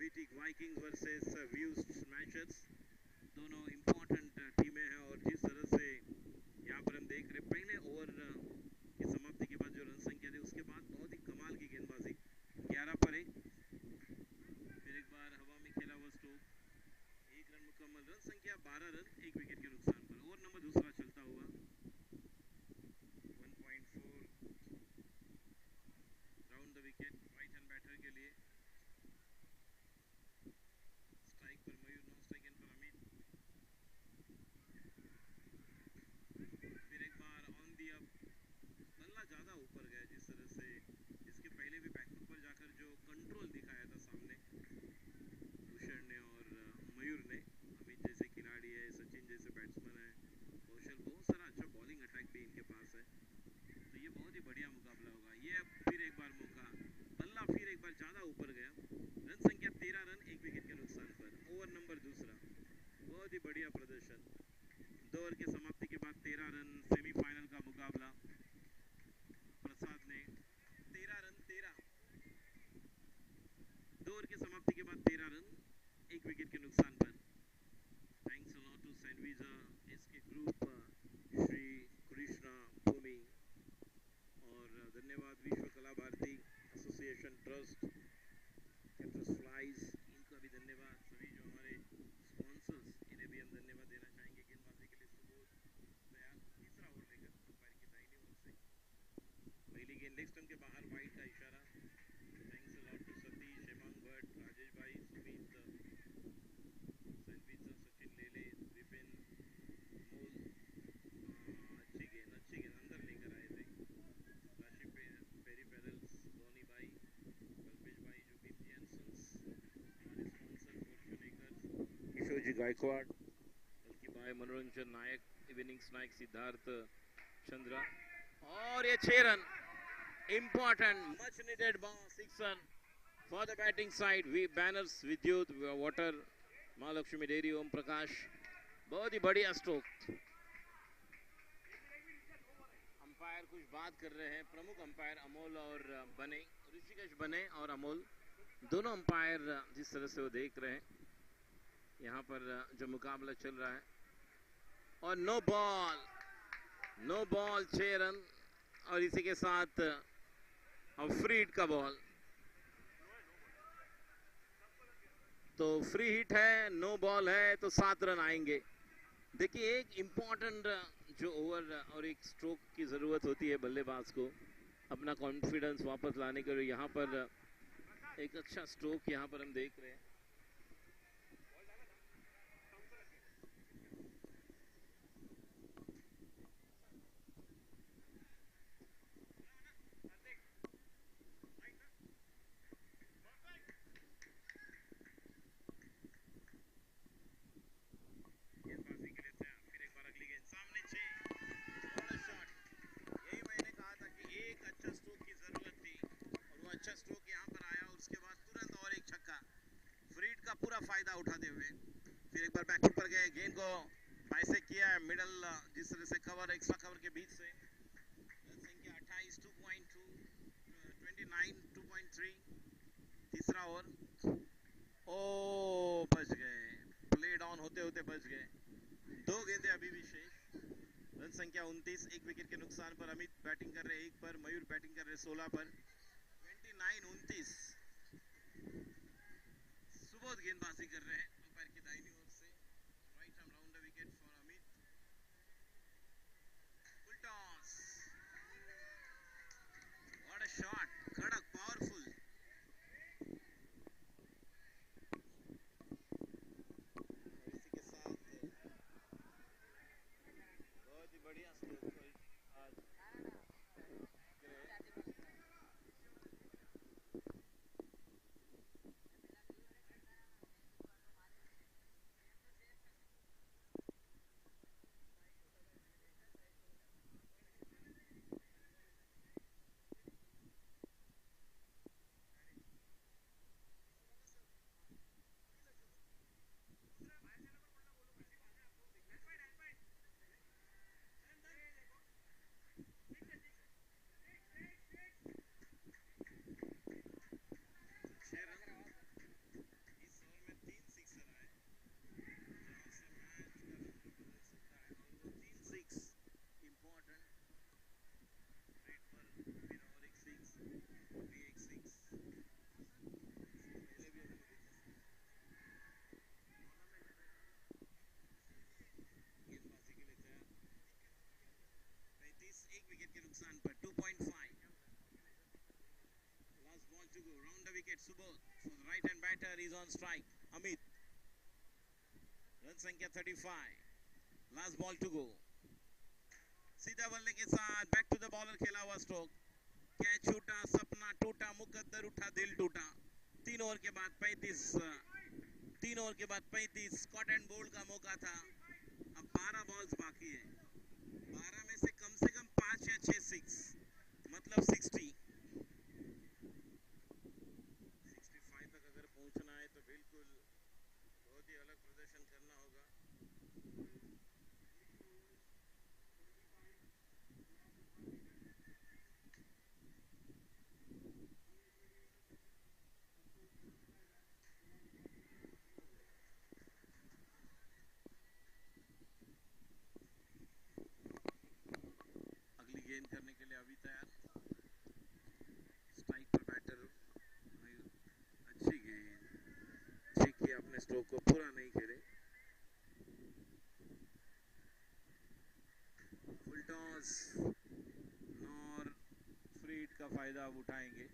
Athletic Vikings versus views matches, दोनों important टीमें हैं और जिस तरह से यहाँ पर हम देख रहे हैं पहले ओवर की समाप्ति के बाद जो रन संख्या थी उसके बाद बहुत ही कमाल की गेंदबाजी, 11 पर 1। फिर एक बार हवा में खेला हुआ स्टोक, 1 रन मुकम्मल, रन संख्या 12 रन 1 विकेट के नुकसान पर। ओवर नंबर दूसरा चलता हुआ 1.4 round the wicket right hand batter के लिए। स्ट्राइक पर मयूर, नो स्ट्राइक एंड पर अमित। फिर एक बार ऑन दी अप, बल्ला ज़्यादा ऊपर गया जिस तरह से इसके पहले भी बैकफुट पर जाकर जो कंट्रोल दिखाया था सामने भूषण ने और मयूर ने। अमित जैसे खिलाड़ी है, सचिन जैसे बैट्समैन है, कौशल, बहुत सारा अच्छा बॉलिंग अटैक भी इनके पास है, तो ये बहुत ही बढ़िया मुकाबला होगा। ये अब फिर एक बार मौका, बल्ला फिर एक बार ज़्यादा ऊपर गया, रन संख्या 13 रन 1 विकेट के नुकसान पर। ओवर नंबर दूसरा, बहुत ही बढ़िया प्रदर्शन। 2 ओवर के समाप्ति के बाद 13 रन, सेमीफाइनल का मुकाबला। प्रसाद ने 13 रन 2 ओवर की समाप्ति के बाद 13 रन 1 विकेट के नुकसान पर। Thanks a lot to sandwich इसके ग्रुप, श्री कृष्णा भूमि, और धन्यवाद विश्व कला भारती एसोसिएशन ट्रस्ट, कैप्टस फ्लाइज, इनको भी धन्यवाद। सभी जो हमारे स्पॉन्सर्स, इन्हें भी हम धन्यवाद देना चाहेंगे। गेंदबाजी के लिए सुबोध दयाल, तीसरा ओवर लेकर अंपायर की दाहिनी ओर से पहली गेंद लेग स्टंप के बाहर, वाइड का इशारा। Thanks a lot to Satish, Hemant Bhatt, Rajesh भाई, सुमित, सैंडविच, सचिन लेले, विपिन, अमोल, अच्छी गेंद अंदर लेकर आए थे। राशि पेरीफेरल्स, धोनी भाई, कल्पेश भाई, जो बीपी एंसन्स, हमारे स्पॉन्सर फॉर्च्यूनेकर्स, किशोर जी गायकवाड़, बल्कि भाई, मनोरंजन नायक, इविनिंग्स नायक सिद्धार्थ चंद्रा, और ये 6 run, important, much needed ball, 6 run for the batting side. We banners, विद्युत, वाटर, माँ लक्ष्मी डेयरी, ओम प्रकाश, बहुत ही बढ़िया स्ट्रोक। अंपायर कुछ बात कर रहे हैं, प्रमुख अंपायर अमोल और बने, ऋषिकेश बने और अमोल, दोनों अंपायर जिस तरह से वो देख रहे हैं यहाँ पर जो मुकाबला चल रहा है। और नो बॉल 6 रन, और इसी के साथ और फ्री हिट का बॉल, तो फ्री हिट है, नो बॉल है, तो 7 रन आएंगे। देखिए एक इम्पॉर्टेंट जो ओवर और एक स्ट्रोक की ज़रूरत होती है बल्लेबाज को अपना कॉन्फिडेंस वापस लाने के लिए। यहाँ पर एक अच्छा स्ट्रोक यहाँ पर हम देख रहे हैं। गेंदबाजी के लिए तैयार, फिर एक बार अगली गेंद, सामने 6, बड़ा शॉट। यही मैंने कहा था कि एक अच्छा स्ट्रोक की जरूरत थी, और वो अच्छा स्ट्रोक यहाँ पर आया, और उसके बाद तुरंत और एक छक्का, फ्री हिट का पूरा फायदा उठाते हुए। फिर एक बार बैकफुट पर गए, गेंद को बाइसेक किया है, मिडल जिस तरह से कवर, एक्स्ट्रा कवर के बीच से। रन संख्या 28, 2.2, 29, 2.3, तीसरा ओवर। ओ बच गए, प्ले डाउन होते होते बच गए, 2 गेंदें अभी भी शेष। रन संख्या 29, 1 विकेट के नुकसान पर। अमित बैटिंग कर रहे 1 पर, मयूर बैटिंग कर रहे 16 पर। 29-29 सुबोध गेंदबाजी कर रहे हैं अंपायर की दाहिनी ओर से। Right arm round the wicket for Amit. Full toss, what a shot, कड़क, पावरफुल। इसी के साथ बहुत ही बढ़िया स्ट्रोक आज भी एक सिक्स पहले भी हमने देखा गेंदबाजी के लिए तैयार 35 एक विकेट के नुकसान पर 2.5 last ball to go round the wicket Subodh for the right hand batter is on strike Amit run संख्या 35 last ball to go सीधा बल्ले के साथ बैक टू द बॉलर खेला हुआ स्ट्रोक कैच छूटा सपना टूटा मुकद्दर उठा दिल टूटा 3 ओवर के बाद 35 स्कॉट एंड बोल्ड का मौका था अब 12 बॉल्स बाकी है 12 में से कम 5 या 6 सिक्स मतलब 60 65 तक अगर पहुंचना है तो बिल्कुल बहुत ही अलग प्रदर्शन करना होगा गेंद करने के लिए अभी तैयार स्ट्राइक पर बैटर अच्छी गेंद ठीक किया अपने स्ट्रोक को पूरा नहीं खेले फुल टॉस नॉर फ्रीड का फायदा अब उठाएंगे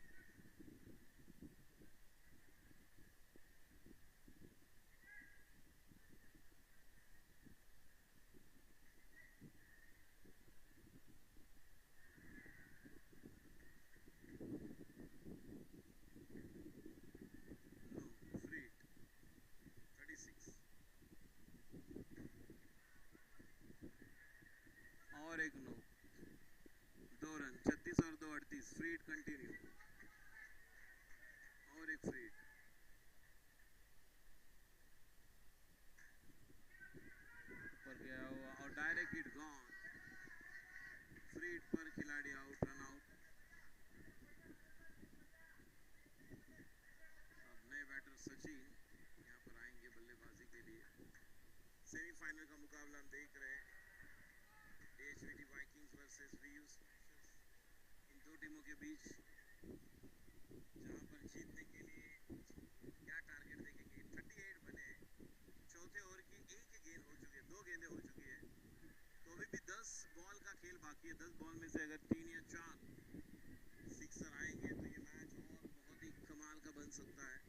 और एक नो 2 रन 36 और 2 38 फ्रीड कंटिन्यू और एक फ्रीड पर गया हुआ और डायरेक्ट हिट गॉन फ्रीड पर खिलाड़ी आउट रन आउट अब नए बैटर सचिन यहाँ पर आएंगे बल्लेबाजी के लिए सेमीफाइनल का मुकाबला हम देख रहे हैं एचवीटी वाइकिंग्स वर्सेस वीयू स्मैशर्स इन दो टीमों के बीच जहां पर जीतने के लिए क्या टारगेट देखेंगे 38 बने चौथे ओवर की एक गेंद हो चुकी है 2 गेंदें हो चुकी है तो अभी भी 10 बॉल का खेल बाकी है 10 बॉल में से अगर 3 या 4 सिक्सर आएंगे तो ये मैच और बहुत ही कमाल का बन सकता है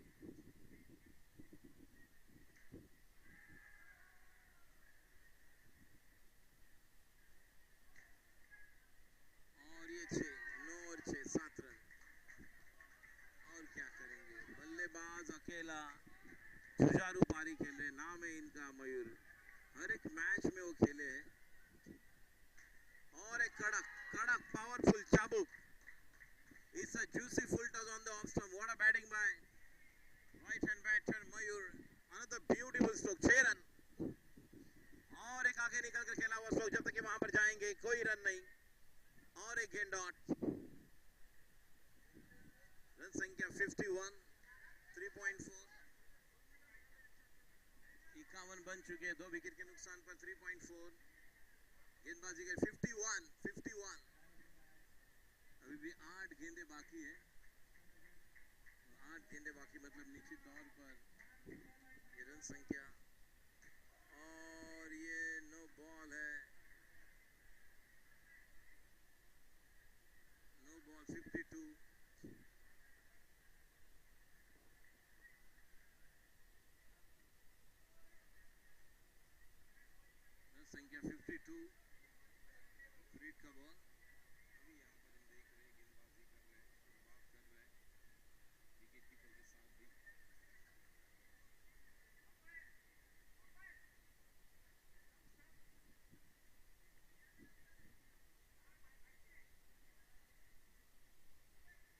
ये 7 रन और क्या करेंगे बल्लेबाज अकेला जुझारू पारी खेले नाम है इनका मयूर हर एक मैच में वो खेले हैं और एक कड़क पावरफुल चाबुक it's a juicy full toss on the off stump what a batting by right hand batter Mayur another beautiful stroke 6 run और एक आगे निकल कर खेला हुआ स्ट्रोक जब तक कि वहां पर जाएंगे कोई रन नहीं और एक गेंद डॉट रन संख्या 51 3.4 51 बन चुके हैं 2 विकेट के नुकसान पर 3.4 गेंदबाजी के 51 अभी भी 8 गेंदें बाकी है 8 गेंदें बाकी मतलब निश्चित तौर पर ये रन संख्या और ये नो बॉल है नो बॉल 52 संख्या 52 फ्रीड का बॉल अभी यहाँ पर हम देख रहे हैं गेंदबाजी कर रहे हैं बात कर रहे हैं विकेट कीपर के साथ भी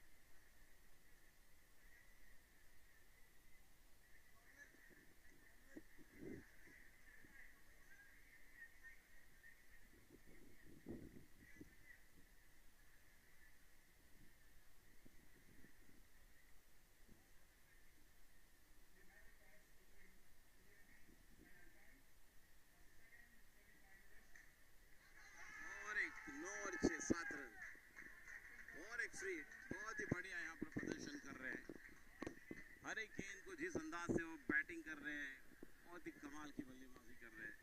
बैटिंग कर रहे हैं, बहुत ही कमाल की बल्लेबाजी कर रहे हैं,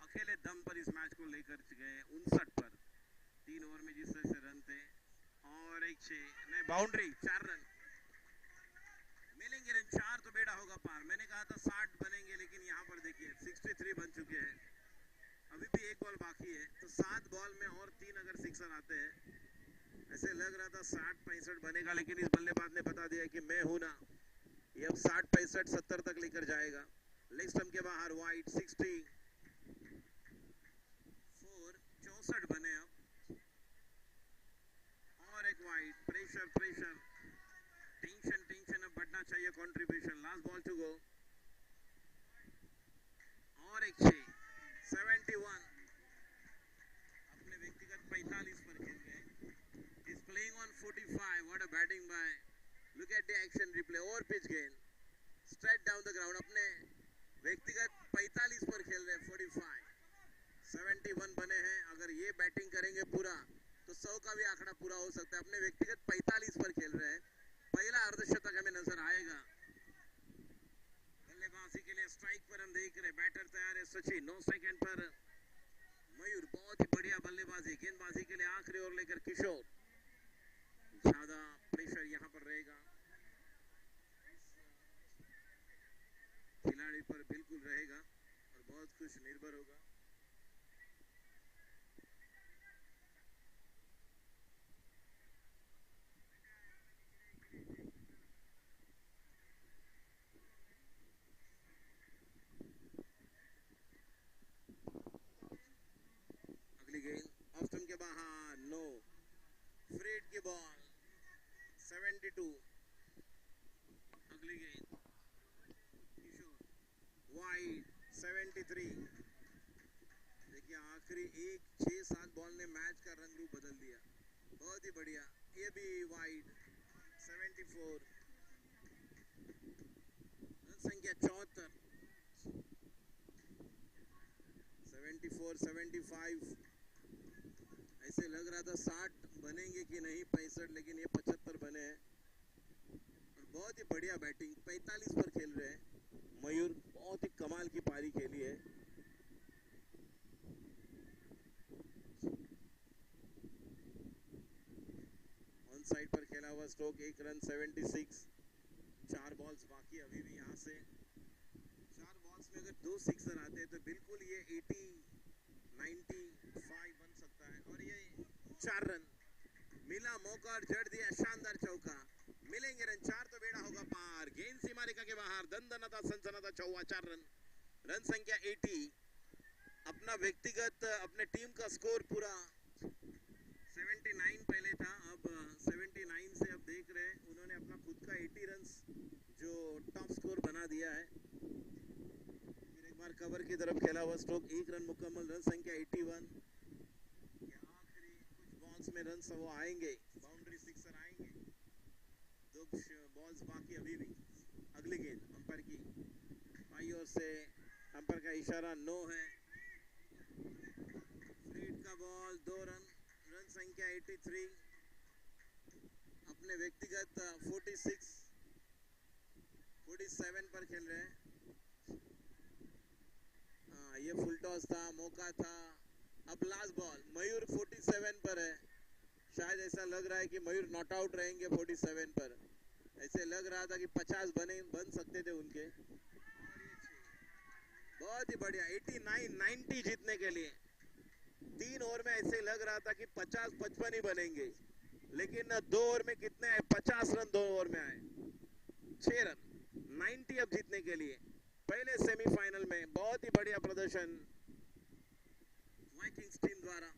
अकेले दम पर इस मैच को लेकर गए 59 पर, 3 ओवर में जिस तरह से रन थे, और एक 6 नहीं बाउंड्री 4 रन मिलेंगे, रन 4 तो बेड़ा होगा पार। मैंने कहा था 60 बनेंगे, लेकिन यहाँ पर देखिए 63 बन चुके हैं, अभी भी एक बॉल बाकी है, तो 7 बॉल में और 3 अगर सिक्सर आते हैं, ऐसे लग रहा था 60-65 बनेगा, लेकिन इस बल्लेबाज ने बता दिया कि मैं हूं ना, ये अब 60-65-70 तक लेकर जाएगा। लेग स्टंप के बाहर वाइड 64, 64 बने अब, और एक wide, pressure pressure, tension tension, अब बढ़ना चाहिए contribution. Last ball to go, और एक 6, 71, अपने व्यक्तिगत 45 पर खेल गए, is playing on 45, what a batting by, look at the action replay, over pitch gain, straight down the ground, अपने व्यक्तिगत 45 पर खेल रहे हैं, 45, 71 बने हैं, अगर ये बैटिंग करेंगे पूरा तो 100 का भी आंकड़ा पूरा हो सकता है, अपने व्यक्तिगत 45 पर खेल रहे हैं, पहला अर्धशतक हमें नजर आएगा। बल्लेबाजी के लिए स्ट्राइक पर हम देख रहे, बैटर तैयार है सचिन, 9 सेकंड पर मयूर, बहुत ही बढ़िया बल्लेबाजी, गेंदबाजी के लिए आखिरी ओवर लेकर किशोर, ज्यादा प्रेशर यहाँ पर रहेगा, खिलाड़ी पर बिल्कुल रहेगा और बहुत कुछ निर्भर होगा। अगली गेंद ऑफ स्टंप के बाहर, नो, फ्रेड की बॉल 72, अगली गेंद किशोर वाइड 73, देखिए आखिरी 1-6-7 बॉल ने मैच का रंग रूप बदल दिया, बहुत ही बढ़िया, ये भी वाइड 74, रन संख्या 74, 74, 75, ऐसे लग रहा था 60 बनेंगे कि नहीं 65, लेकिन ये 75 बने हैं, और बहुत ही बढ़िया बैटिंग, 45 पर खेल रहे हैं मयूर, बहुत ही कमाल की पारी खेली है। ऑन साइड पर खेला हुआ स्ट्रोक, 1 रन 76, 4 बॉल्स बाकी अभी भी, यहाँ से 4 बॉल्स में अगर 2 सिक्सर आते हैं तो बिल्कुल ये 80, 95 बन सकता है, और ये 4 रन मिला, मौका और जड़ दिया, शानदार चौका, मिलेंगे रन 4 तो बेड़ा होगा पार, गेंद सीमा रेखा के बाहर, दंदनाता सनसनाता चौवा, 4 रन, रन संख्या 80, अपना व्यक्तिगत अपने टीम का स्कोर पूरा 79 पहले था, अब 79 से अब देख रहे हैं उन्होंने अपना खुद का 80 रन जो टॉप स्कोर बना दिया है। फिर एक बार कवर की तरफ खेला हुआ स्ट्रोक, 1 रन मुकम्मल, रन संख्या 81, आखिरी कुछ बॉल्स में रन वो आएंगे, बाउंड्री सिक्सर आएंगे, 2 बॉल्स बाकी अभी भी। अगली गेंद अंपायर की बाई ओर से, अंपायर का इशारा नो है, फ्रीड का बॉल 2 रन, रन संख्या 83, अपने व्यक्तिगत 46, 47 पर खेल रहे हैं, ये फुल टॉस था, मौका था, अब लास्ट बॉल, मयूर 47 पर है, शायद ऐसा लग रहा है कि मयूर नॉट आउट रहेंगे 47 पर, ऐसे लग रहा था कि 50 बन सकते थे उनके, बहुत ही बढ़िया, 89, 90 जीतने के लिए 3 ओवर में ऐसे लग रहा था कि 50-55 ही बनेंगे, लेकिन 2 ओवर में कितने आए, 50 रन 2 ओवर में आए, 6 रन, 90 अब जीतने के लिए पहले सेमीफाइनल में, बहुत ही बढ़िया प्रदर्शन वाइकिंग्स टीम द्वारा।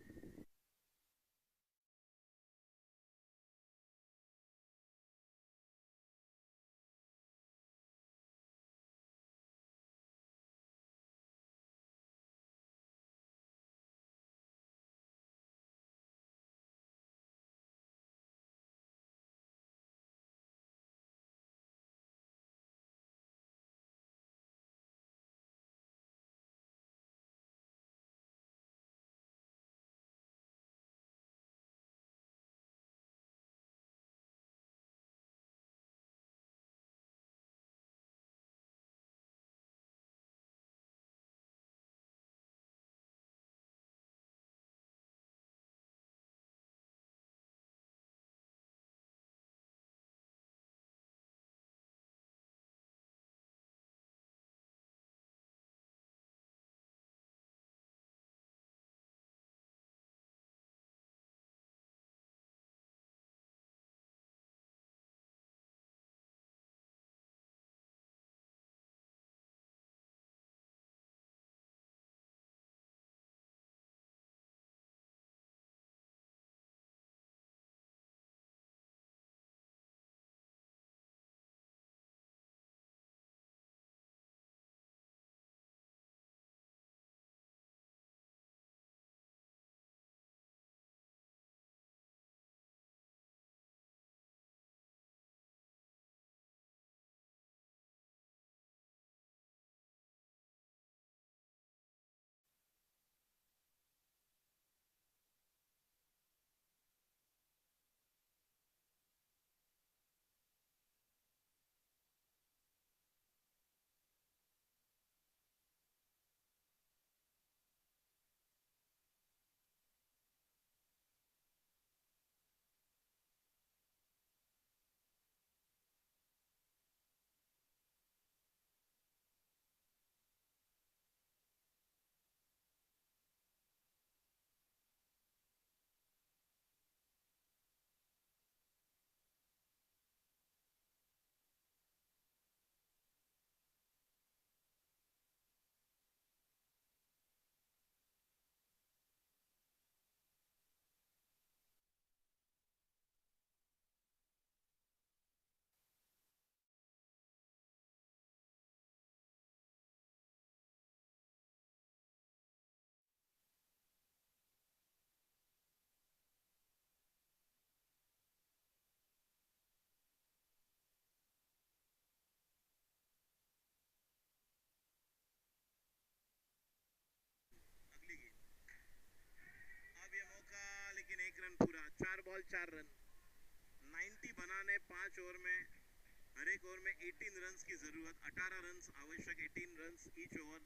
एक रन पूरा, 4 बॉल 4 रन। 90 बनाने 5 ओवर में, हर एक ओवर में 18 रन की जरूरत, 18 रन आवश्यक, 18 run each over.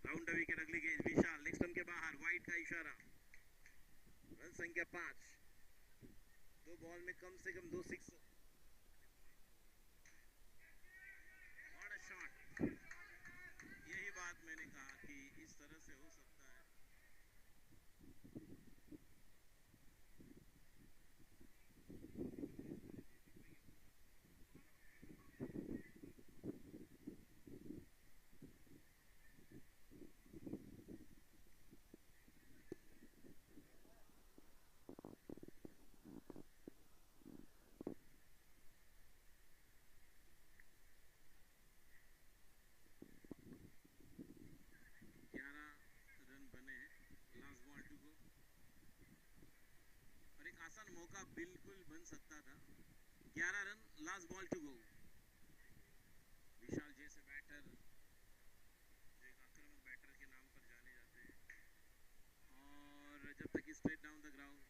Round the wicket, अगली गेंद विशाल, लेग स्टंप के बाहर, वाइड का इशारा। रन संख्या 5, 2 बॉल में कम से कम 2 सिक्स। What a shot! यही बात मैंने कहा कि इस तरह से हो सकता है। आसान मौका बिल्कुल बन सकता था। 11 run, last ball to go. Vishal जैसे बैटर, जो एक आक्रामक बैटर के नाम पर जाने जाते हैं, और जब तक straight down the ground,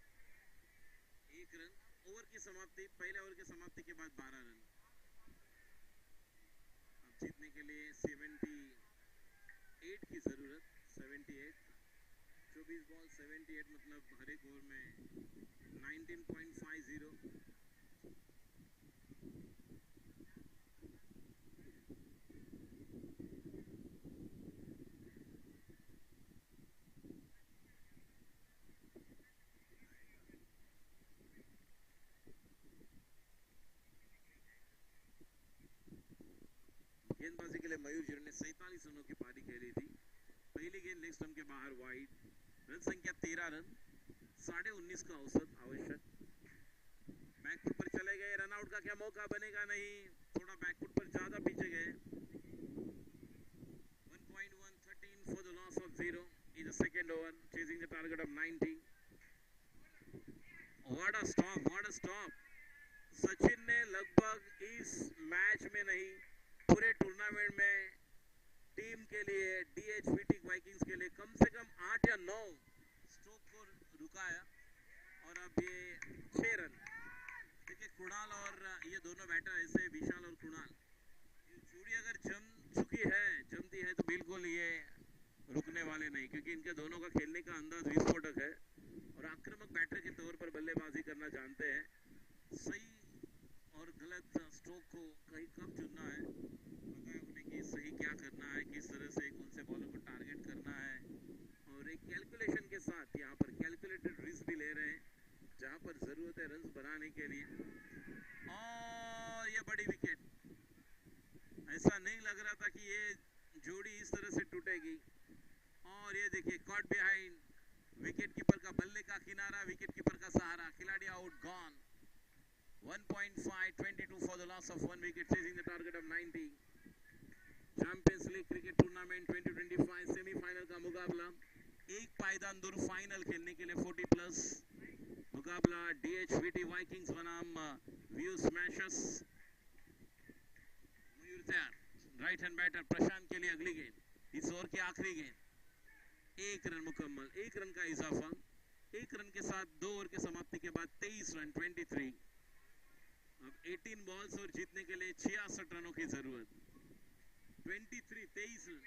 1 run. Over की समाप्ति, पहले ओवर की समाप्ति के बाद 12 रन। अब जीतने के लिए 78 की जरूरत, 78। 24 बॉल 78, मतलब हर एक ओवर में 19.50। गेंदबाजी के लिए मयूर जीरो ने 47 रनों की पारी खेली थी। पहली गेंद लेग स्टंप के बाहर, वाइड। रन संख्या 13 रन, 19.5 का औसत आवश्यक। बैकफुट पर चले गए, रन आउट का क्या मौका बनेगा? नहीं, थोड़ा बैकफुट पर ज्यादा पीछे गए। 1.113 for the loss of 0 in the second over, chasing the target of 90. What a stop, what a stop! Sachin ने लगभग इस मैच में नहीं, पूरे टूर्नामेंट में टीम के लिए, डीएचवीटी वाइकिंग्स के लिए कम से कम 8 या 9 स्ट्रोक को रुकाया। और अब ये 6 रन। देखिए कृणाल और ये दोनों बैटर ऐसे, विशाल और कृणाल, जोड़ी अगर जमती है तो बिल्कुल ये रुकने वाले नहीं, क्योंकि इनके दोनों का खेलने का अंदाज विस्फोटक है और आक्रामक बैटर के तौर पर बल्लेबाजी करना जानते हैं। सही और गलत स्ट्रोक को कहीं कब चुनना है, पता है उन्हें कि सही क्या करना है, किस तरह से कौन से बॉलर को टारगेट करना है, और एक कैलकुलेशन के साथ यहाँ पर कैलकुलेटेड रिस्क भी ले रहे हैं जहाँ पर जरूरत है रन बनाने के लिए। और ये बड़ी विकेट, ऐसा नहीं लग रहा था कि ये जोड़ी इस तरह से टूटेगी। और ये देखिए, कॉट बिहाइंड, विकेट कीपर का बल्ले का किनारा, विकेट कीपर का सहारा, खिलाड़ी out, gone. 1.522 for the loss of 1 wicket, chasing the target of 90. Champions league cricket tournament 2025 semifinal का मुकाबला, एक पायदान दूर फाइनल खेलने के लिए 40+ मुकाबला डीएचवीटी वाइकिंग्स बनाम व्यू स्मैशर्स। मयूर तैयार, राइट हैंड बैटर प्रशांत के लिए अगली गेंद, इस ओवर की आखिरी गेंद। 1 रन मुकम्मल, 1 रन का इजाफा। 1 रन के साथ 2 ओवर की समाप्ति के बाद 23 रन, 23। अब 18 बॉल्स और जीतने के लिए 66 रनों की जरूरत। 23 run,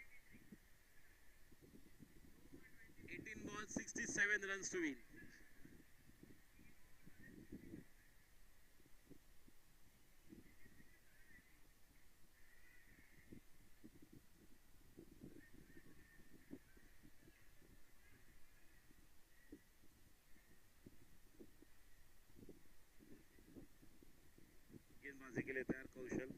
18 ball 67 run to win. गेंदबाजी के लिए तैयार कौशल,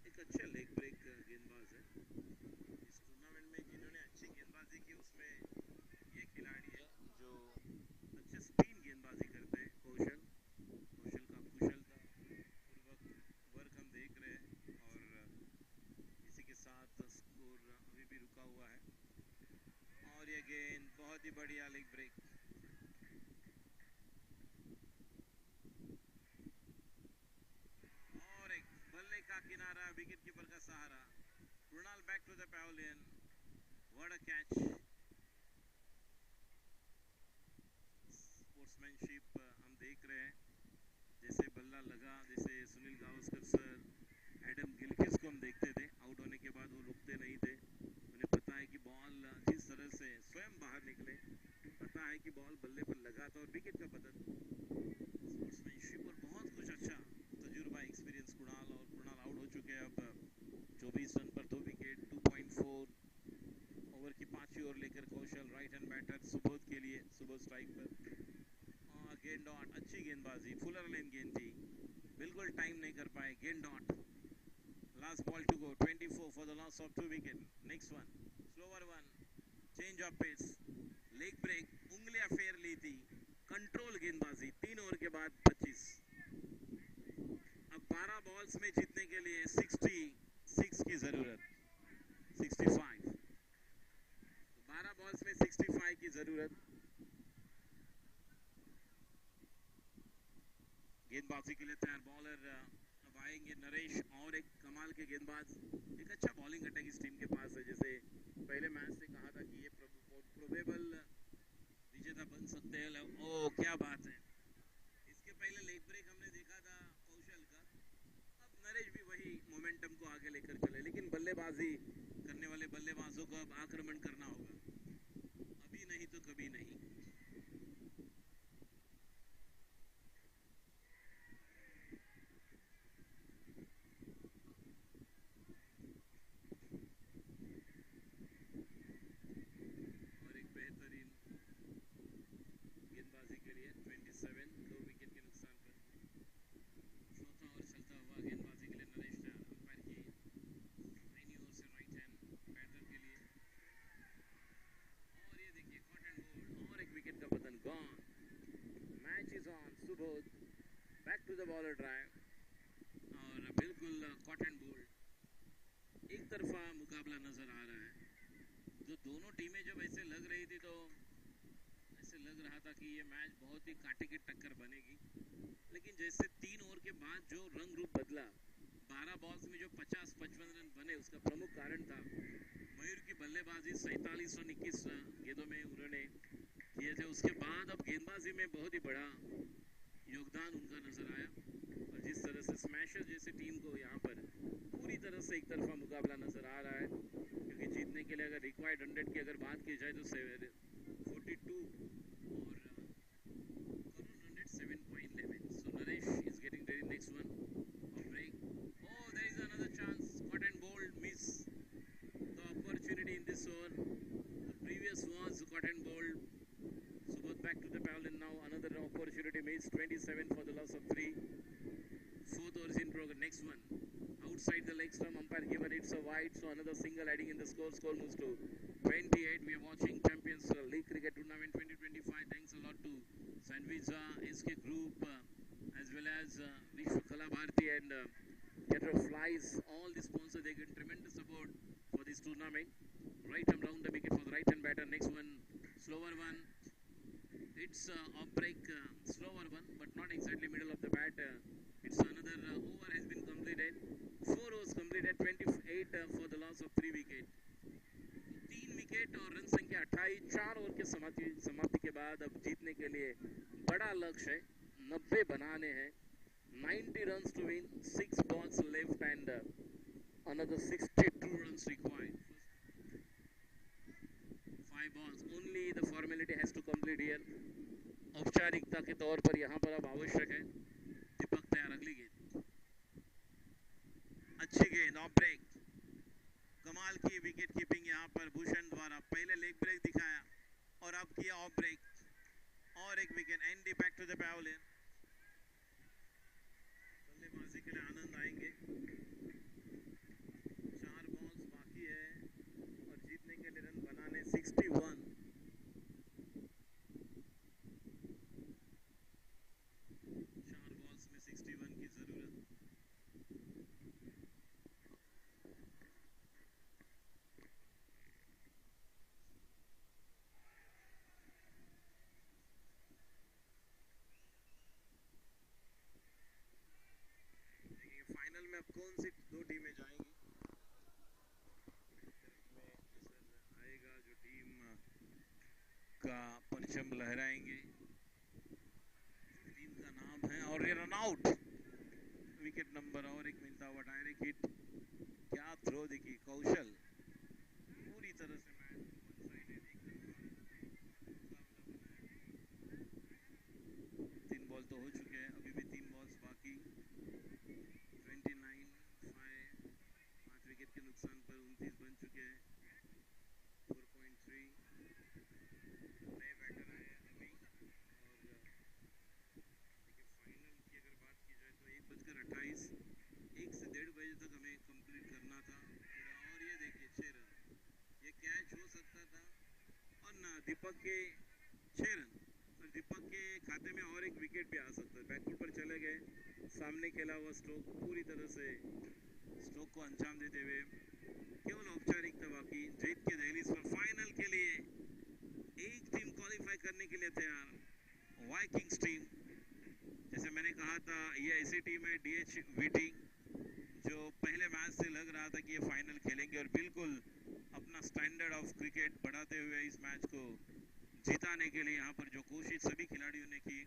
एक अच्छा लेग ब्रेक गेंदबाज है। इस टूर्नामेंट में जिन्होंने अच्छी गेंदबाजी की उसमें ये खिलाड़ी है जो अच्छे स्पिन गेंदबाजी करते हैं। कौशल का कुशलता पूर्वक वर्क हम देख रहे हैं, और इसी के साथ स्कोर अभी भी रुका हुआ है। और ये गेंद बहुत ही बढ़िया लेग ब्रेक। का किनारा, विकेट कीपर का सहारा। Krunal back to the pavilion, what a catch. बल्ला लगा, जैसे Sunil Gavaskar sir, Adam Gilchrist को हम देखते थे, आउट होने के बाद वो रुकते नहीं थे। उन्हें पता है कि बॉल जिस तरह से स्वयं बाहर निकले, पता है कि बॉल बल्ले पर लगा था और विकेट का पतन। स्पोर्ट्समैनशिप और बहुत कुछ अच्छा तजुर्बा, एक्सपीरियंस कुणाल, और कुणाल आउट हो चुके हैं अब 24 रन पर 2 विकेट। 2.4 ओवर की 5वीं ओवर लेकर कौशल राइट हैंड बैटर सुबोध के लिए, सुबोध स्ट्राइक पर। गेंद डॉट, अच्छी गेंदबाजी, फुलर लेन गेंद थी, बिल्कुल टाइम नहीं कर पाए। गेंद dot, last ball to go, 24 for the loss of 2 wicket. Next one, slower one, change of pace, leg break, उंगलियां फेर ली थी, कंट्रोल गेंदबाजी, 3 ओवर के बाद 25। अब 12 बॉल्स में जीतने के लिए 66 की जरूरत, 65, 12 बॉल्स में 65 की जरूरत। गेंदबाजी के लिए तैयार बॉलर अब आएंगे नरेश, और एक कमाल के गेंदबाज, एक अच्छा बॉलिंग अटैक इस टीम के पास है। जैसे पहले मैच से कहा था कि ये प्रोबेबल विजेता बन सकते हैं। ओ क्या बात है, इसके पहले लेग ब्रेक हमने देखा था कौशल का, अब नरेश भी वही मोमेंटम को आगे लेकर चले, लेकिन बल्लेबाजी करने वाले बल्लेबाजों को अब आक्रमण करना होगा, अभी नहीं तो कभी नहीं। और एक बेहतरीन गेंदबाजी के लिए 27, 2 विकेट के नुकसान पर। चौथा ओवर चलता हुआ, गेंदबाजी के लिए नरेश तैयार, अंपायर की दाहिनी ओर से राइट हैंड बैटर के लिए, और ये देखिए कॉट एंड बोल्ड, और एक विकेट का पतन, gone. Match is on, Subodh back to the bowler drive, और बिल्कुल कॉट एंड बोल्ड, एक तरफा मुकाबला नजर आ रहा है। जो दोनों टीमें जब ऐसे लग रही थी तो ऐसे लग रहा था कि ये मैच बहुत ही कांटे की टक्कर बनेगी, लेकिन जैसे 3 ओवर के बाद जो रंग रूप बदला, 12 बॉल्स में जो 50-55 रन बने, उसका प्रमुख कारण था मयूर की बल्लेबाजी। 47 रन 21 गेंदों में उन्होंने किए थे। उसके बाद अब गेंदबाजी में बहुत ही बड़ा योगदान उनका नजर आया, और जिस तरह से स्मैशर जैसे टीम को यहाँ पर पूरी तरह से एक तरफा मुकाबला नजर आ रहा है, क्योंकि जीतने के लिए अगर रिक्वायर्ड 100 की अगर बात की जाए तो 42 और Karun 107.11। So Naresh is getting ready, next one, off break, oh there is another chance, caught and bowled, miss the opportunity in this over, the previous was caught and bowled. Subodh back to the pavilion now, another opportunity missed, 27 for the loss of 3. 4th over is in progress, next one, outside the leg stump, umpire given it's a wide, so another single adding in the score moves to 28. We are watching Champions League Cricket Tournament 2025. Thanks a lot to Sandvisa, SK Group, as well as Vishwa Kala Bharati and Theatre Flies, all the sponsors. They get tremendous support for this tournament. Right arm round the wicket for the right hand batter. Next one, slower one, it's off break, slower one, but not exactly middle of the bat. It's another over has been completed, 4 overs completed, 28 for the loss of 3 wicket. 3 wicket और run संख्या 28, 4 over के समाप्ति के बाद अब जीतने के लिए बड़ा लक्ष्य है, 90 बनाने हैं, 90 runs to win, 6 balls left and another 62 runs required. 5 balls, only the formality has to complete here. औपचारिकता के तौर पर यहाँ पर अब आवश्यक है। दीपक तैयार, अगली गेंद, अच्छी गेंद, ऑफ ब्रेक, कमाल की विकेट कीपिंग यहाँ पर भूषण द्वारा। पहले लेग ब्रेक दिखाया और अब किया ऑफ ब्रेक, और एक wicket, Andy back to the pavilion. बल्लेबाजी के लिए आनंद आएंगे, 4 बॉल्स बाकी है और जीतने के लिए रन बनाने 61। की जरूरत। देखिए फाइनल में अब कौन सी 2 टीमें जाएंगी, में नजर आएगा जो टीम का परचम लहराएंगे, टीम का नाम है, और ये रन आउट। विकेट नंबर और एक मिलता हुआ डायरेक्ट हिट। क्या थ्रो देखी कौशल, पूरी तरह से मैच तीन बॉल तो हो चुके हैं, अभी भी 3 बॉल्स बाकी। 29 5, 5 विकेट के नुकसान पर 29 बन चुके हैं। 4.3 नए बैटर आए हैं अभी। और देखिए फाइनल की अगर बात की जाए तो 1:28, 1 से 1:30 बजे तक हमें कंप्लीट करना था। और ये देखिए 6 रन, ये कैच हो सकता था। और ना दीपक के 6 रन, और दीपक के खाते में और एक विकेट भी आ सकता है। बैकफुट पर चले गए, सामने खेला हुआ स्ट्रोक पूरी तरह से स्ट्रोक को अंजाम देते हुए केवल औपचारिकता बाकी। जीत के दहलीज पर फाइनल के लिए एक टीम क्वालिफाई करने के लिए तैयार, वाइकिंग्स टीम। जैसे मैंने कहा था, ये ऐसी टीम है DHVT जो पहले मैच से लग रहा था कि ये फाइनल खेलेंगे, और बिल्कुल अपना स्टैंडर्ड ऑफ क्रिकेट बढ़ाते हुए इस मैच को जिताने के लिए यहाँ पर जो कोशिश सभी खिलाड़ियों ने की,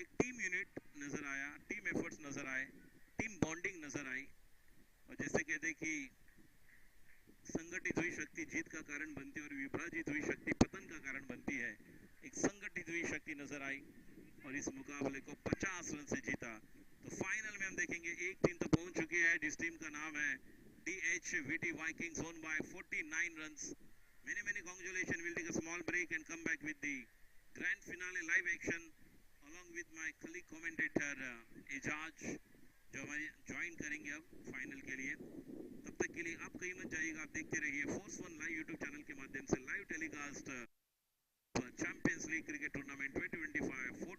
एक टीम यूनिट नजर आया, टीम एफर्ट्स नजर आए, टीम बॉन्डिंग नजर आई। और जैसे कहते कि संगठित हुई शक्ति जीत का कारण बनती है और विभाजित हुई शक्ति पतन का कारण बनती है, एक संगठित हुई शक्ति नजर आई और इस मुकाबले को 50 रन से जीता। तो फाइनल में हम देखेंगे एक टीम तो पहुंच चुकी है जिस टीम का नाम है DHVT Vikings, owned by 49 runs. Many congratulations. We'll take a small break and come back with the grand finale live action along with my colleague commentator Ejaz, जो हमारे ज्वाइन करेंगे अब फाइनल के लिए। तब तक के लिए आप कहीं मत जाइएगा, आप देखते रहिए force one live YouTube channel के माध्यम से live telecast champions league cricket tournament 2025